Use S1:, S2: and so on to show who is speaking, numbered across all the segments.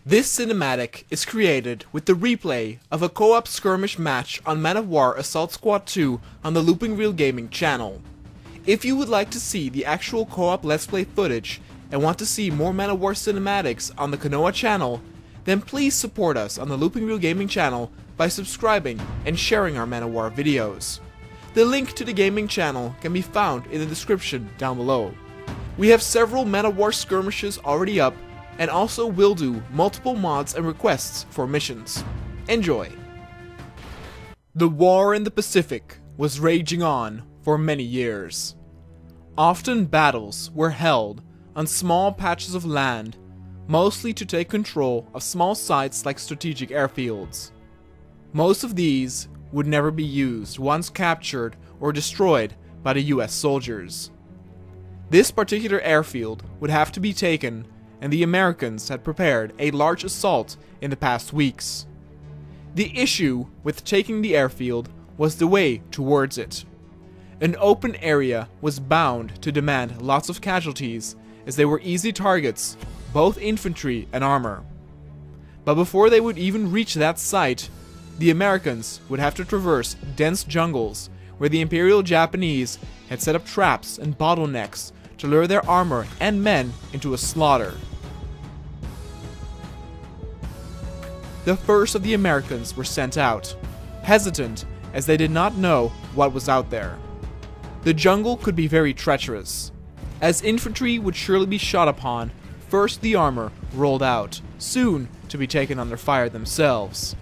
S1: This cinematic is created with the replay of a co-op skirmish match on Man of War Assault Squad 2 on the Looping Reel Gaming channel. If you would like to see the actual co-op Let's Play footage and want to see more Man of War cinematics on the Konoha channel, then please support us on the Looping Reel Gaming channel by subscribing and sharing our Man of War videos. The link to the gaming channel can be found in the description down below. We have several Man of War skirmishes already up, and also will do multiple mods and requests for missions. Enjoy! The war in the Pacific was raging on for many years. Often battles were held on small patches of land, mostly to take control of small sites like strategic airfields. Most of these would never be used once captured or destroyed by the US soldiers. This particular airfield would have to be taken, and the Americans had prepared a large assault in the past weeks. The issue with taking the airfield was the way towards it. An open area was bound to demand lots of casualties, as they were easy targets, both infantry and armor. But before they would even reach that site, the Americans would have to traverse dense jungles where the Imperial Japanese had set up traps and bottlenecks to lure their armor and men into a slaughter. The first of the Americans were sent out, hesitant as they did not know what was out there. The jungle could be very treacherous. As infantry would surely be shot upon, first the armor rolled out, soon to be taken under fire themselves.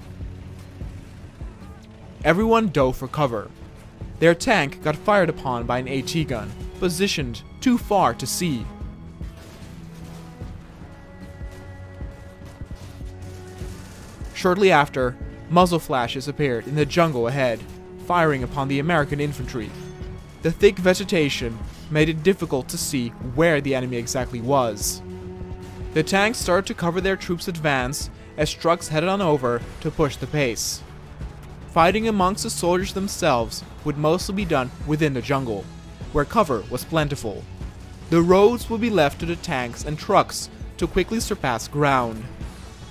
S1: Everyone dove for cover. Their tank got fired upon by an AT gun, positioned too far to see. Shortly after, muzzle flashes appeared in the jungle ahead, firing upon the American infantry. The thick vegetation made it difficult to see where the enemy exactly was. The tanks started to cover their troops' advance as trucks headed on over to push the pace. Fighting amongst the soldiers themselves would mostly be done within the jungle, where cover was plentiful. The roads would be left to the tanks and trucks to quickly surpass ground.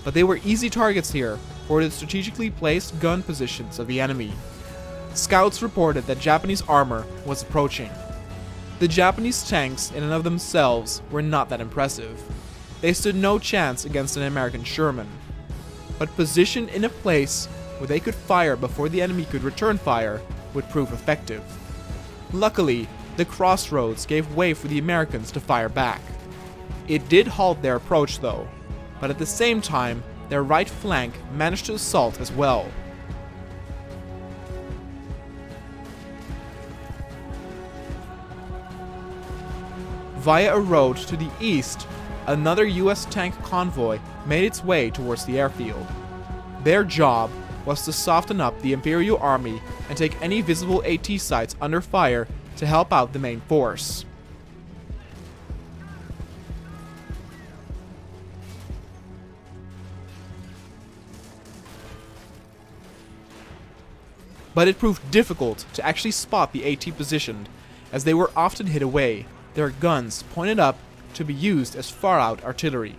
S1: But they were easy targets here for the strategically placed gun positions of the enemy. Scouts reported that Japanese armor was approaching. The Japanese tanks in and of themselves were not that impressive. They stood no chance against an American Sherman. But positioned in a place where they could fire before the enemy could return fire would prove effective. Luckily, the crossroads gave way for the Americans to fire back. It did halt their approach though, but at the same time, their right flank managed to assault as well. Via a road to the east, another US tank convoy made its way towards the airfield. Their job was to soften up the Imperial Army and take any visible AT sites under fire to help out the main force. But it proved difficult to actually spot the AT positioned, as they were often hid away, their guns pointed up to be used as far-out artillery.